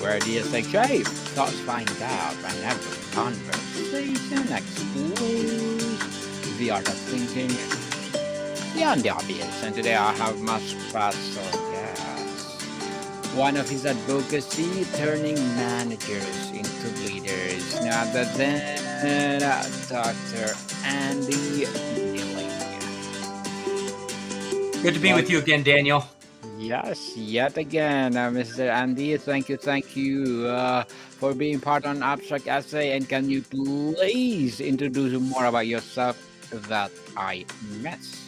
where ideas take shape, thoughts find out, and every conversation explores the art of thinking beyond the obvious. And today I have my special guest. One of his advocacy turning managers into leaders, none other than Dr. Andy Neillie. Good to be Well, with you again, Daniel. yes, yet again, Mr. Andy, thank you for being part on Abstract Essay. And can you please introduce more about yourself that I miss?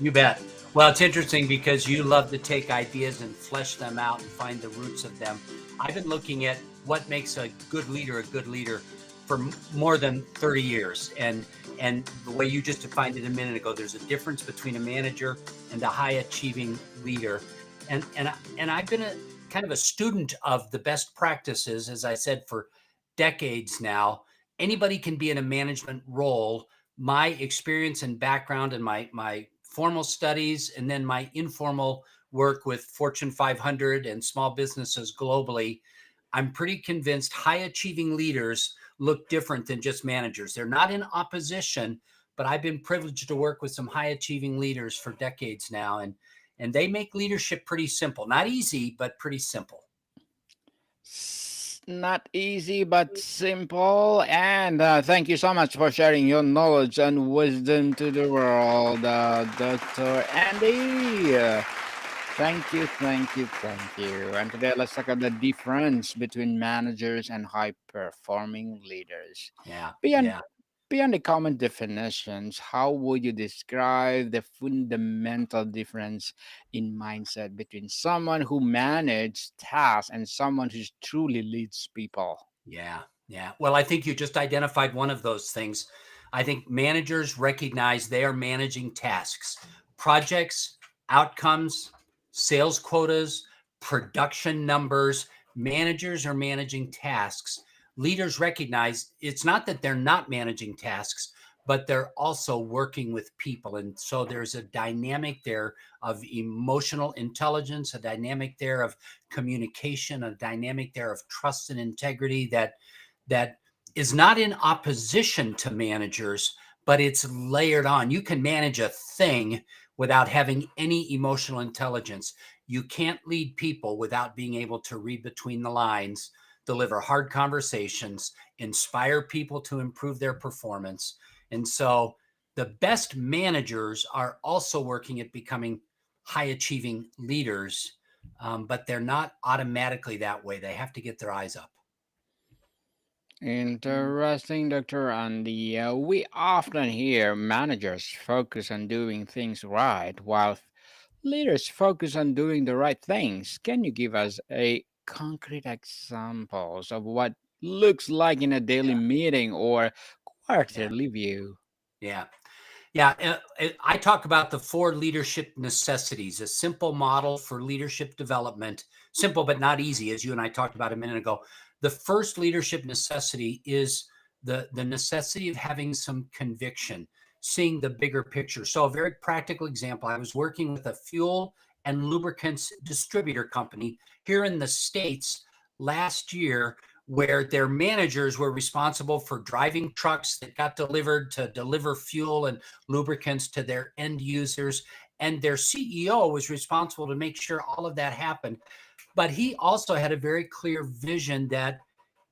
You bet. Well, it's interesting because you love to take ideas and flesh them out and find the roots of them. I've been looking at what makes a good leader for more than 30 years. And the way you just defined it a minute ago, there's a difference between a manager and a high achieving leader. And I've been a kind of a student of the best practices, as I said, for decades now. Anybody can be in a management role. My experience and background and my formal studies and then my informal work with Fortune 500 and small businesses globally, I'm pretty convinced high achieving leaders look different than just managers. They're not in opposition, but I've been privileged to work with some high achieving leaders for decades now, and they make leadership pretty simple. Not easy, but pretty simple. Not easy, but simple. And thank you so much for sharing your knowledge and wisdom to the world, Dr. Andy. Thank you. And today let's talk about the difference between managers and high performing leaders. Yeah, Beyond yeah. beyond the common definitions, how would you describe the fundamental difference in mindset between someone who manages tasks and someone who truly leads people? Yeah, yeah. Well, I think you just identified one of those things. I think managers recognize they are managing tasks, projects, outcomes, sales quotas, production numbers. Managers are managing tasks. Leaders recognize it's not that they're not managing tasks, but they're also working with people. And so there's a dynamic there of emotional intelligence, a dynamic there of communication, a dynamic there of trust and integrity that is not in opposition to managers, but it's layered on. You can manage a thing without having any emotional intelligence. You can't lead people without being able to read between the lines, deliver hard conversations, inspire people to improve their performance. And so the best managers are also working at becoming high achieving leaders, but they're not automatically that way. They have to get their eyes up. Interesting, Dr. Andy. We often hear managers focus on doing things right, while leaders focus on doing the right things. Can you give us a concrete examples of what looks like in a daily meeting or Yeah. quarterly view? Yeah. Yeah. I talk about the four leadership necessities, a simple model for leadership development, simple but not easy, as you and I talked about a minute ago. The first leadership necessity is the necessity of having some conviction, seeing the bigger picture. So, a very practical example, I was working with a fuel and lubricants distributor company here in the States last year, where their managers were responsible for driving trucks that got delivered to deliver fuel and lubricants to their end users. And their CEO was responsible to make sure all of that happened. But he also had a very clear vision that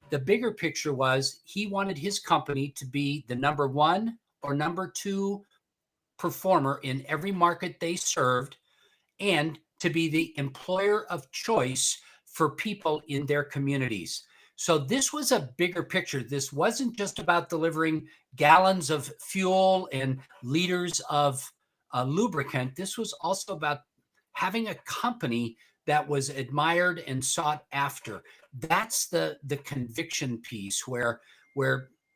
the bigger picture was he wanted his company to be the number one or number two performer in every market they served, and to be the employer of choice for people in their communities. So this was a bigger picture. This wasn't just about delivering gallons of fuel and liters of lubricant. This was also about having a company that was admired and sought after. That's the conviction piece where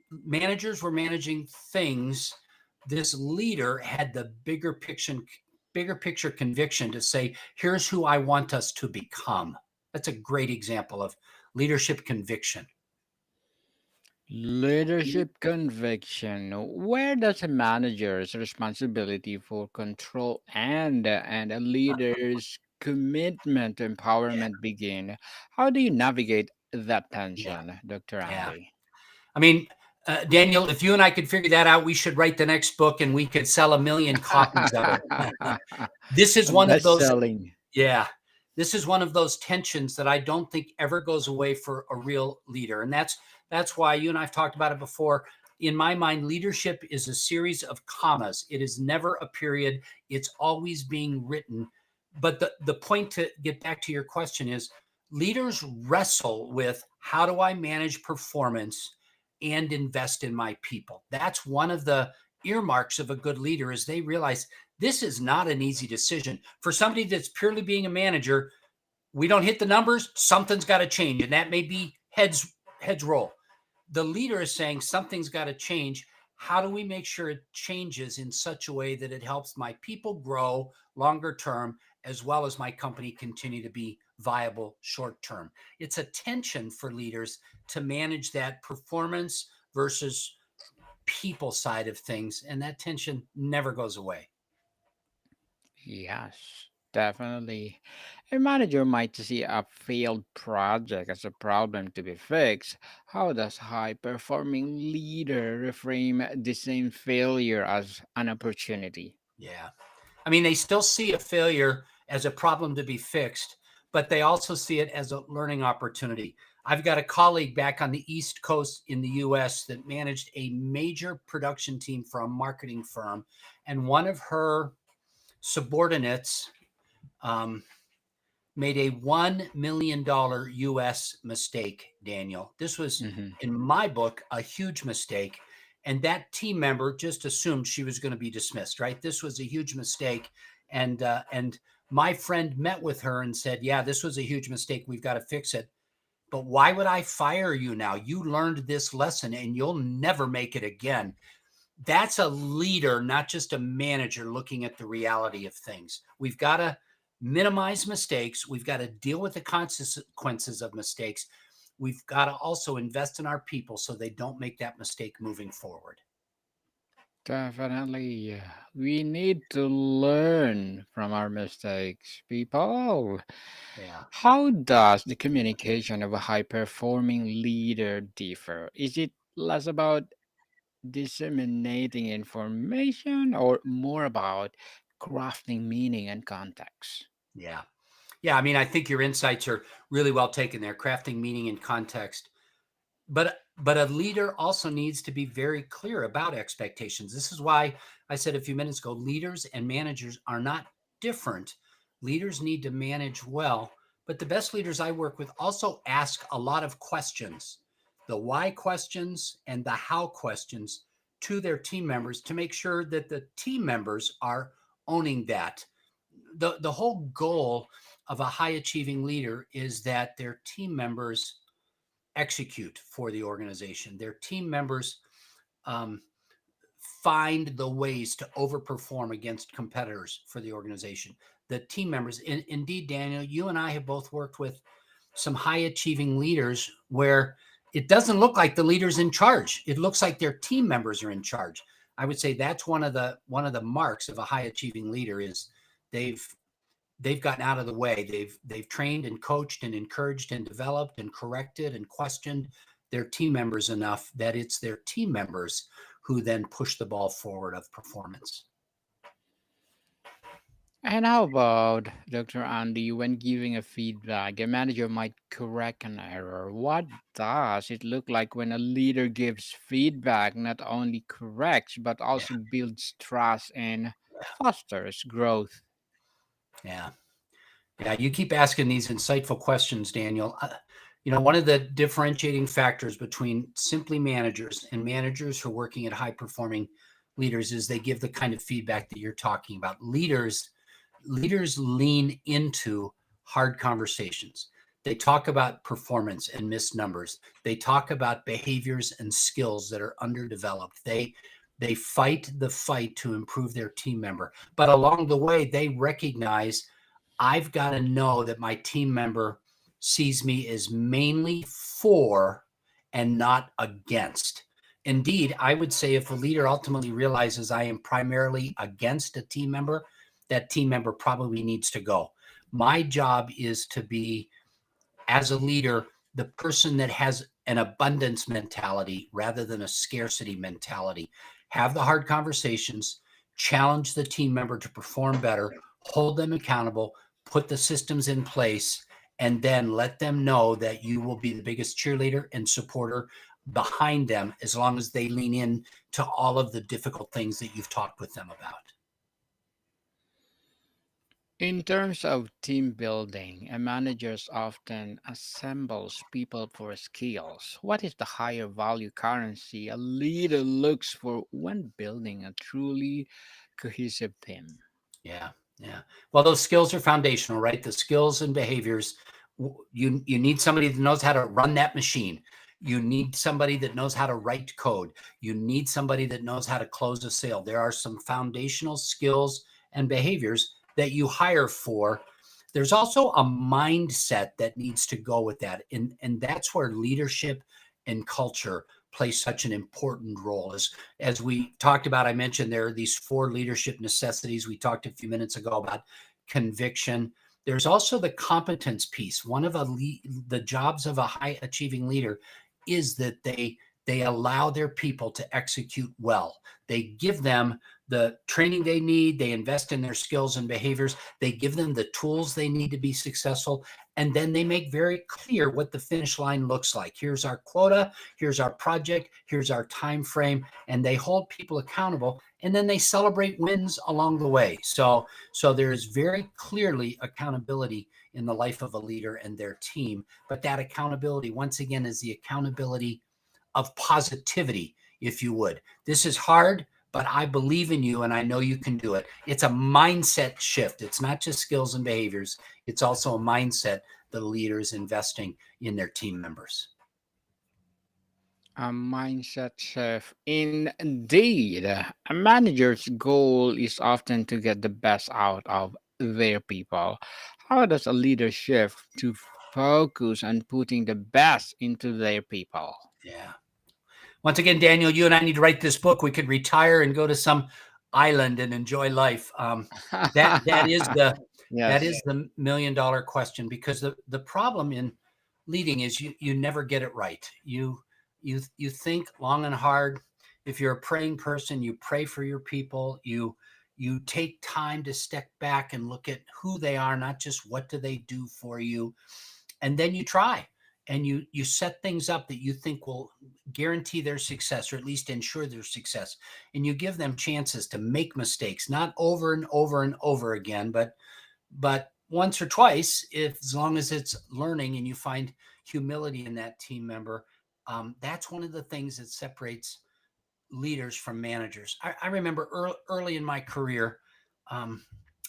managers were managing things. This leader had the bigger picture conviction to say, here's who I want us to become. That's a great example of leadership conviction. Leadership conviction. Where does a manager's responsibility for control and a leader's commitment to empowerment begin? How do you navigate that Yeah. tension, Dr. Yeah. Andy? I mean, Daniel, if you and I could figure that out, we should write the next book and we could sell 1 million copies of it. This is one of Best those, selling. yeah, this is one of those tensions that I don't think ever goes away for a real leader. And that's why you and I've talked about it before. In my mind, leadership is a series of commas. It is never a period. It's always being written. But the point, to get back to your question, is leaders wrestle with, how do I manage performance and invest in my people? That's one of the earmarks of a good leader, is they realize this is not an easy decision. For somebody that's purely being a manager, we don't hit the numbers, something's got to change. And that may be heads roll. The leader is saying something's got to change. How do we make sure it changes in such a way that it helps my people grow longer term, as well as my company continue to be viable short term? It's a tension for leaders to manage that performance versus people side of things. And that tension never goes away. Yes, definitely. A manager might see a failed project as a problem to be fixed. How does high performing leader reframe the same failure as an opportunity? Yeah. I mean, they still see a failure as a problem to be fixed, but they also see it as a learning opportunity. I've got a colleague back on the East Coast in the US that managed a major production team for a marketing firm. And one of her subordinates um, made a $1 million US mistake, Daniel. This was, Hmm. in my book, a huge mistake. And that team member just assumed she was going to be dismissed, right? This was a huge mistake. And my friend met with her and said, yeah, this was a huge mistake. We've got to fix it. But why would I fire you now? You learned this lesson and you'll never make it again. That's a leader, not just a manager, looking at the reality of things. We've got to minimize mistakes. We've got to deal with the consequences of mistakes. We've got to also invest in our people so they don't make that mistake moving forward. Definitely. We need to learn from our mistakes, people. Yeah. How does the communication of a high performing leader differ? Is it less about disseminating information or more about crafting meaning and context? Yeah. Yeah. I mean, I think your insights are really well taken there, crafting meaning and context. But a leader also needs to be very clear about expectations. This is why I said a few minutes ago, leaders and managers are not different. Leaders need to manage well, but the best leaders I work with also ask a lot of questions, the why questions and the how questions, to their team members, to make sure that the team members are owning that. The whole goal of a high achieving leader is that their team members execute for the organization. Their team members um, find the ways to overperform against competitors for the organization. The team members, indeed, Daniel, you and I have both worked with some high achieving leaders where it doesn't look like the leader's in charge. It looks like their team members are in charge. I would say that's one of the marks of a high achieving leader, is they've they've gotten out of the way. They've trained and coached and encouraged and developed and corrected and questioned their team members enough that it's their team members who then push the ball forward of performance. And how about Dr. Andy, when giving a feedback, a manager might correct an error? What does it look like when a leader gives feedback, not only corrects, but Yeah. also builds trust and fosters growth? Yeah. Yeah. You keep asking these insightful questions, Daniel. One of the differentiating factors between simply managers and managers who are working at high performing leaders is they give the kind of feedback that you're talking about. Leaders lean into hard conversations. They talk about performance and missed numbers. They talk about behaviors and skills that are underdeveloped. They fight the fight to improve their team member. But along the way, they recognize, I've got to know that my team member sees me as mainly for and not against. Indeed, I would say if a leader ultimately realizes I am primarily against a team member, that team member probably needs to go. My job is to be, as a leader, the person that has an abundance mentality rather than a scarcity mentality. Have the hard conversations, challenge the team member to perform better, hold them accountable, put the systems in place, and then let them know that you will be the biggest cheerleader and supporter behind them as long as they lean in to all of the difficult things that you've talked with them about. In terms of team building, a manager often assembles people for skills. What is the higher value currency a leader looks for when building a truly cohesive team? Yeah, yeah. Well, those skills are foundational, right? The skills and behaviors. You need somebody that knows how to run that machine. You need somebody that knows how to write code. You need somebody that knows how to close a sale. There are some foundational skills and behaviors that you hire for. There's also a mindset that needs to go with that. And that's where leadership and culture play such an important role. As we talked about, I mentioned there are these 4 leadership necessities. We talked a few minutes ago about conviction. There's also the competence piece. One of the jobs of a high achieving leader is that they allow their people to execute well. They give them the training they need. They invest in their skills and behaviors. They give them the tools they need to be successful. And then they make very clear what the finish line looks like. Here's our quota. Here's our project. Here's our time frame. And they hold people accountable. And then they celebrate wins along the way. So there is very clearly accountability in the life of a leader and their team. But that accountability, once again, is the accountability of positivity, if you would. This is hard, but I believe in you and I know you can do it. It's a mindset shift. It's not just skills and behaviors. It's also a mindset the leader is investing in their team members. A mindset shift. Indeed, a manager's goal is often to get the best out of their people. How does a leader shift to focus on putting the best into their people? Yeah. Once again, Daniel, you and I need to write this book. We could retire and go to some island and enjoy life. That is the Yes. $1 million question, because the problem in leading is you never get it right. You think long and hard. If you're a praying person, you pray for your people. You take time to step back and look at who they are, not just what do they do for you, and then you try and you set things up that you think will guarantee their success, or at least ensure their success, and you give them chances to make mistakes, not over and over and over again, but once or twice, if as long as it's learning, and you find humility in that team member. That's one of the things that separates leaders from managers. I remember early in my career, um,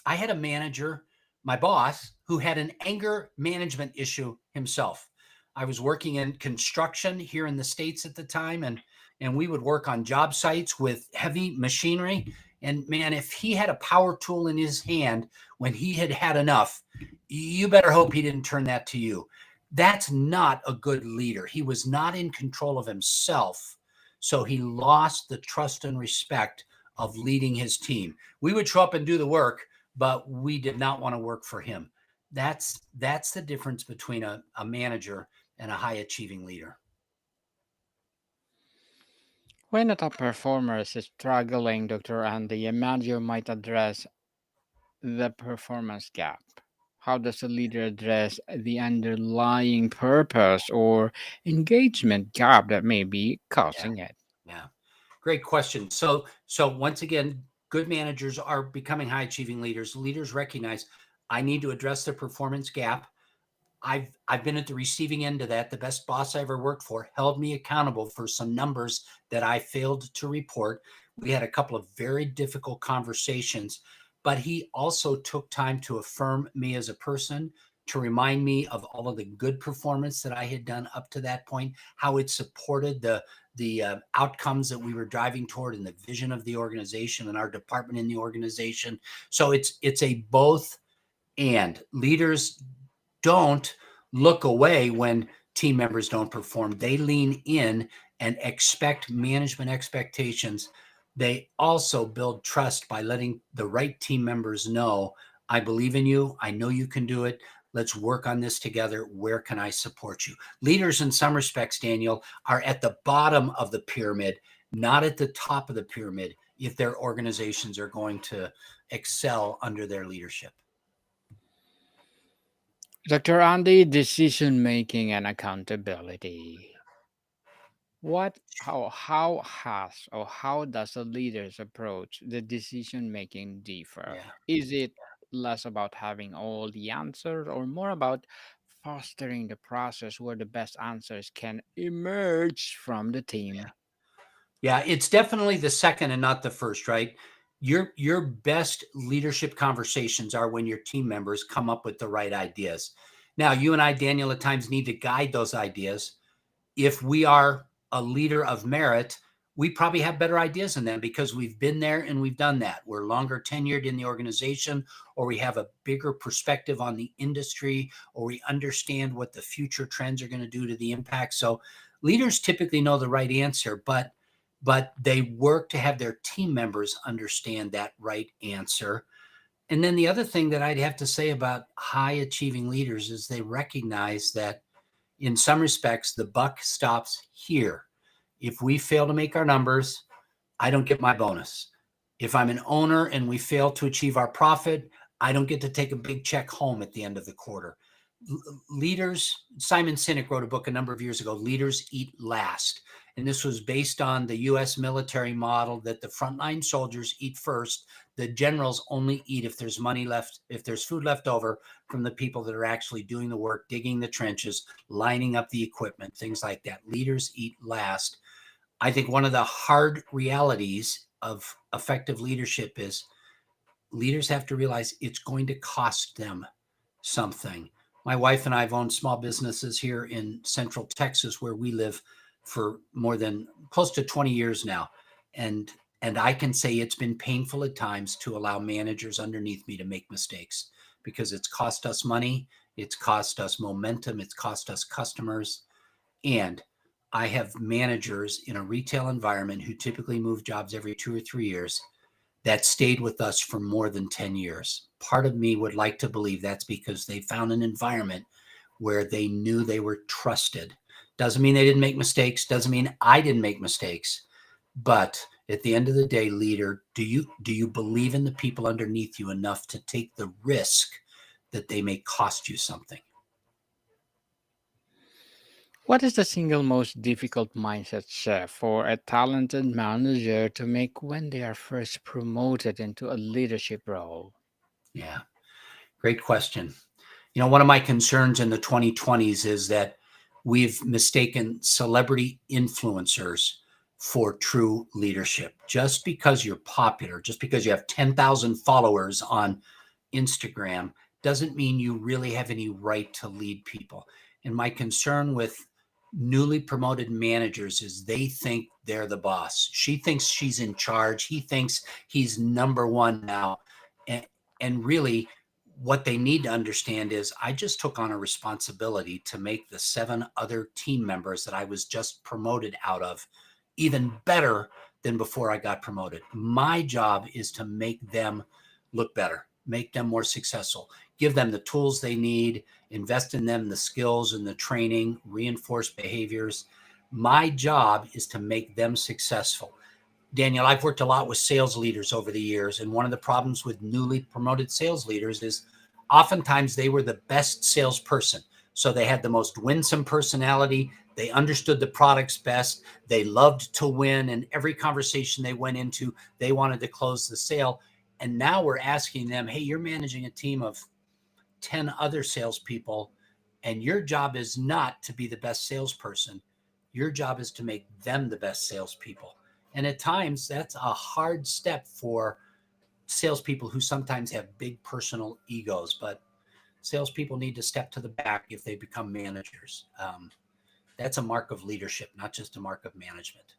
I had a manager, my boss, who had an anger management issue himself. I was working in construction here in the States at the time, and we would work on job sites with heavy machinery. And man, if he had a power tool in his hand when he had had enough, you better hope he didn't turn that to you. That's not a good leader. He was not in control of himself, so he lost the trust and respect of leading his team. We would show up and do the work, but we did not want to work for him. That's the difference between a manager and a high achieving leader. When a top performer is struggling, Dr. Andy, a manager might address the performance gap. How does a leader address the underlying purpose or engagement gap that may be Yeah, causing it? yeah. Great question. So once again, good managers are becoming high achieving leaders. Leaders recognize I need to address the performance gap. I've been at the receiving end of that. The best boss I ever worked for held me accountable for some numbers that I failed to report. We had a couple of very difficult conversations, but he also took time to affirm me as a person, to remind me of all of the good performance that I had done up to that point, how it supported the outcomes that we were driving toward, and the vision of the organization and our department in the organization. So it's a both and. Leaders don't look away when team members don't perform. They lean in and expect management expectations. They also build trust by letting the right team members know I believe in you. I know you can do it. Let's work on this together. Where can I support you? Leaders, in some respects, Daniel, are at the bottom of the pyramid, not at the top of the pyramid, if their organizations are going to excel under their leadership. Dr. Andy, decision making and accountability. How does a leader's approach the decision making differ? Yeah. Is it less about having all the answers or more about fostering the process where the best answers can emerge from the team? Yeah, it's definitely the second and not the first, right? Your best leadership conversations are when your team members come up with the right ideas. Now, you and I, Daniel, at times need to guide those ideas. If we are a leader of merit, we probably have better ideas than them because we've been there and we've done that. We're longer tenured in the organization, or we have a bigger perspective on the industry, or we understand what the future trends are going to do to the impact. So leaders typically know the right answer, but they work to have their team members understand that right answer. And then the other thing that I'd have to say about high achieving leaders is they recognize that in some respects, the buck stops here. If we fail to make our numbers, I don't get my bonus. If I'm an owner and we fail to achieve our profit, I don't get to take a big check home at the end of the quarter. Leaders, Simon Sinek wrote a book a number of years ago, Leaders Eat Last. And this was based on the US military model that the frontline soldiers eat first. The generals only eat if there's money left, if there's food left over from the people that are actually doing the work, digging the trenches, lining up the equipment, things like that. Leaders eat last. I think one of the hard realities of effective leadership is leaders have to realize it's going to cost them something. My wife and I have owned small businesses here in Central Texas where we live for more than close to 20 years now. And I can say it's been painful at times to allow managers underneath me to make mistakes because it's cost us money, it's cost us momentum, it's cost us customers. And I have managers in a retail environment who typically move jobs every 2 or 3 years that stayed with us for more than 10 years. Part of me would like to believe that's because they found an environment where they knew they were trusted. Doesn't mean they didn't make mistakes, doesn't mean I didn't make mistakes. But at the end of the day, leader, do you believe in the people underneath you enough to take the risk that they may cost you something? What is the single most difficult mindset shift for a talented manager to make when they are first promoted into a leadership role? Yeah, great question. One of my concerns in the 2020s is that we've mistaken celebrity influencers for true leadership. Just because you're popular, just because you have 10,000 followers on Instagram, doesn't mean you really have any right to lead people. And my concern with newly promoted managers is they think they're the boss. She thinks she's in charge. He thinks he's number one now. And, and really, what they need to understand is I just took on a responsibility to make the 7 other team members that I was just promoted out of even better than before I got promoted. My job is to make them look better, make them more successful, give them the tools they need, invest in them, the skills and the training, reinforce behaviors. My job is to make them successful. Daniel, I've worked a lot with sales leaders over the years, and one of the problems with newly promoted sales leaders is oftentimes they were the best salesperson. So they had the most winsome personality. They understood the products best. They loved to win. And every conversation they went into, they wanted to close the sale. And now we're asking them, hey, you're managing a team of 10 other salespeople, and your job is not to be the best salesperson. Your job is to make them the best salespeople. And at times, that's a hard step for salespeople who sometimes have big personal egos, but salespeople need to step to the back if they become managers. That's a mark of leadership, not just a mark of management.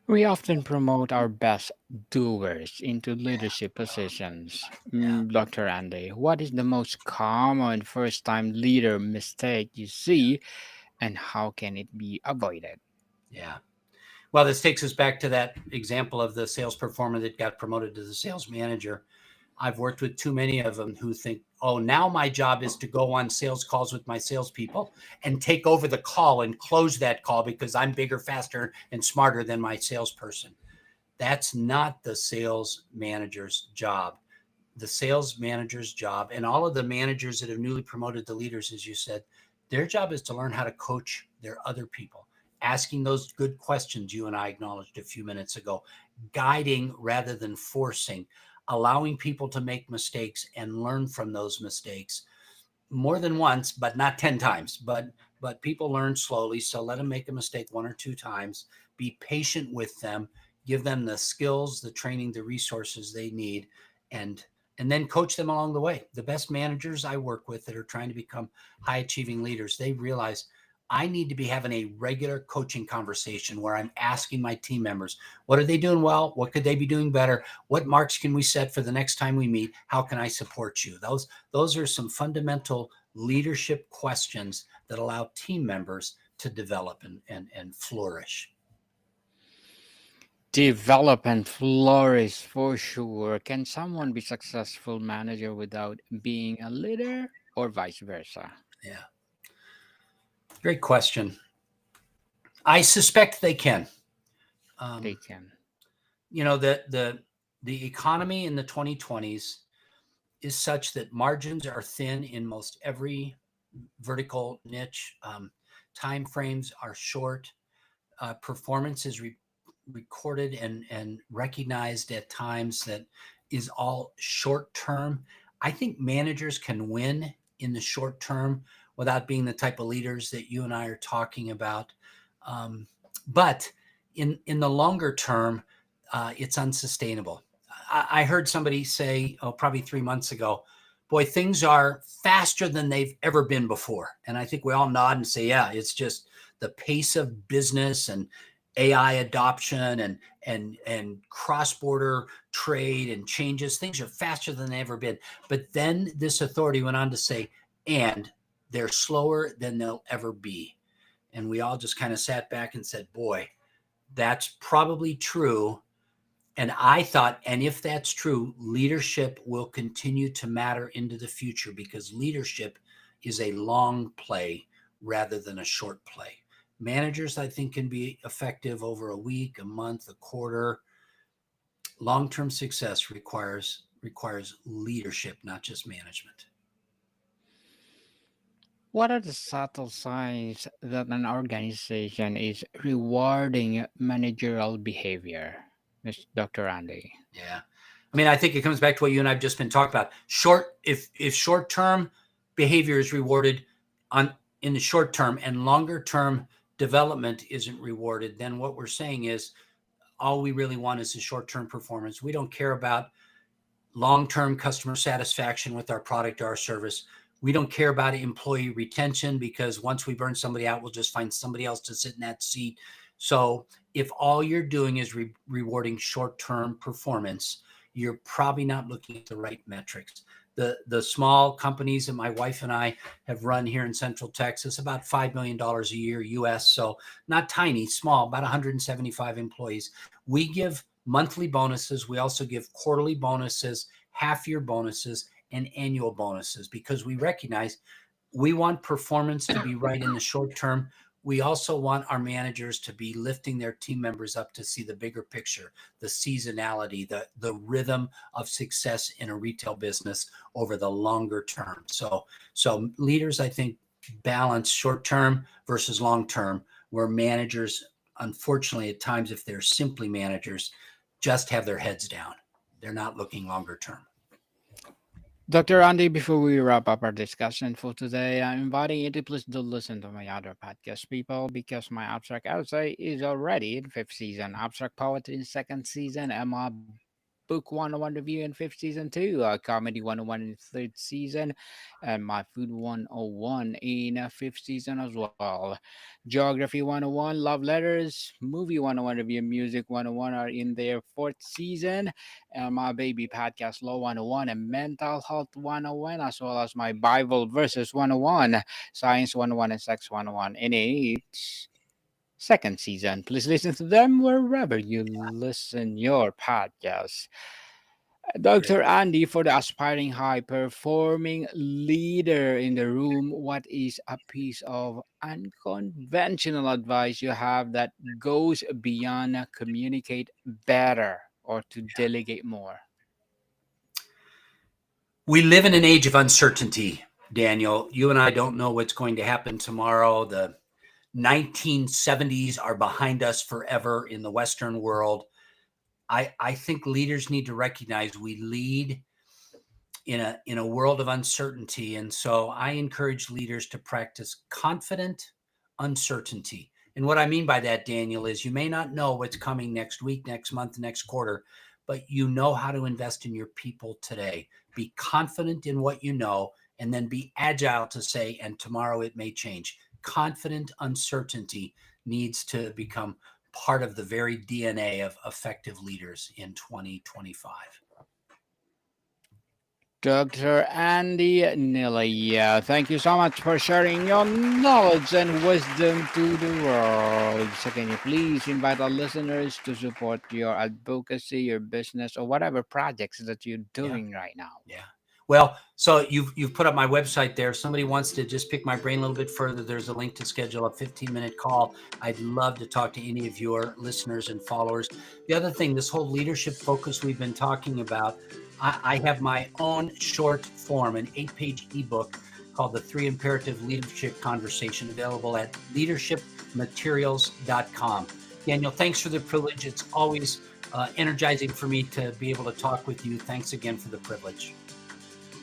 We often promote our best doers into leadership positions. Yeah. Dr. Andy, what is the most common first time leader mistake you see and how can it be avoided? Yeah. Well, this takes us back to that example of the sales performer that got promoted to the sales manager. I've worked with too many of them who think, oh, now my job is to go on sales calls with my salespeople and take over the call and close that call because I'm bigger, faster, and smarter than my salesperson. That's not the sales manager's job. The sales manager's job, and all of the managers that have newly promoted to leaders, as you said, their job is to learn how to coach their other people, asking those good questions you and I acknowledged a few minutes ago, guiding rather than forcing, allowing people to make mistakes and learn from those mistakes more than once, but not 10 times. But people learn slowly. So let them make a mistake 1 or 2 times. Be patient with them, give them the skills, the training, the resources they need, and and then coach them along the way. The best managers I work with that are trying to become high achieving leaders, they realize I need to be having a regular coaching conversation where I'm asking my team members, what are they doing well? What could they be doing better? What marks can we set for the next time we meet? How can I support you? Those are some fundamental leadership questions that allow team members to develop and flourish. Develop and flourish for sure. Can someone be successful manager without being a leader or vice versa? Yeah, great question. I suspect they can. They Um, can. the economy in the 2020s is such that margins are thin in most every vertical niche. Time frames are short. Performance is recorded and recognized at times that is all short term. I think managers can win in the short term without being the type of leaders that you and I are talking about. Um, but in the longer term, it's unsustainable. I heard somebody say, oh, probably 3 months ago, boy, things are faster than they've ever been before. And I think we all nod and say, yeah, it's just the pace of business and AI adoption and cross-border trade and changes. Things are faster than they've ever been. But then this authority went on to say, and they're slower than they'll ever be. And we all just kind of sat back and said, boy, that's probably true. And I thought, and if that's true, leadership will continue to matter into the future because leadership is a long play rather than a short play. Managers, I think, can be effective over a week, a month, a quarter. Long-term success requires leadership, not just management. What are the subtle signs that an organization is rewarding managerial behavior, Dr. Andy? Yeah. I mean, I think it comes back to what you and I've just been talking about. If short-term behavior is rewarded on in the short term and longer-term development isn't rewarded, then what we're saying is all we really want is the short-term performance. We don't care about long-term customer satisfaction with our product or our service. We don't care about employee retention because once we burn somebody out, we'll just find somebody else to sit in that seat. So if all you're doing is rewarding short-term performance, you're probably not looking at the right metrics. The small companies that my wife and I have run here in Central Texas, about $5 million a year US. So not tiny, small, about 175 employees. We give monthly bonuses. We also give quarterly bonuses, half-year bonuses, and annual bonuses because we recognize we want performance to be right in the short term. We also want our managers to be lifting their team members up to see the bigger picture, the seasonality, the rhythm of success in a retail business over the longer term. So leaders, I think, balance short term versus long term, where managers, unfortunately, at times, if they're simply managers, just have their heads down. They're not looking longer term. Dr. Andy, before we wrap up our discussion for today, I'm inviting you to please do listen to my other podcast, people, because my Abstract Essay is already in fifth season, Abstract Poetry in second season, and my Book 101 review in fifth season too, Comedy 101 in third season, and my Food 101 in fifth season as well. Geography 101, Love Letters, Movie 101 review, Music 101 are in their fourth season, and my Baby Podcast Law 101 and Mental Health 101, as well as my Bible Verses 101, Science 101, and Sex 101 in each second season. Please listen to them wherever you listen your podcasts. Dr. Andy, for the aspiring high performing leader in the room, what is a piece of unconventional advice you have that goes beyond communicate better or to delegate more? We live in an age of uncertainty, Daniel. You and I don't know what's going to happen tomorrow. The 1970s are behind us forever in the Western world. I think leaders need to recognize we lead in a world of uncertainty. And so I encourage leaders to practice confident uncertainty. And what I mean by that, Daniel, is you may not know what's coming next week, next month, next quarter, but you know how to invest in your people today. Be confident in what you know, and then be agile to say, and tomorrow it may change. Confident uncertainty needs to become part of the very DNA of effective leaders in 2025. Dr. Andy Neillie, thank you so much for sharing your knowledge and wisdom to the world. So, can you please invite our listeners to support your advocacy, your business, or whatever projects that you're Yeah. doing right now? Yeah. Well, so you've put up my website there. If somebody wants to just pick my brain a little bit further, there's a link to schedule a 15-minute call. I'd love to talk to any of your listeners and followers. The other thing, this whole leadership focus we've been talking about, I have my own short form, an 8-page ebook called The 3 Imperative Leadership Conversation, available at leadershipmaterials.com. Daniel, thanks for the privilege. It's always energizing for me to be able to talk with you. Thanks again for the privilege.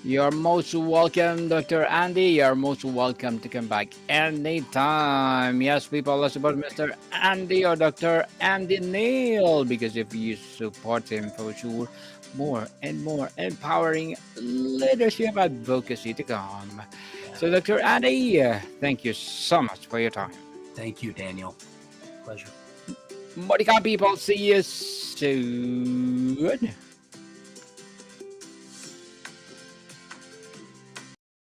You're most welcome, Dr. Andy. You're most welcome to come back anytime. Yes, people, let's support Mr. Andy or Dr. Andy Neil, because if you support him, for sure, more and more empowering leadership advocacy to come. So, Dr. Andy, thank you so much for your time. Thank you, Daniel. Pleasure. Monica people, see you soon.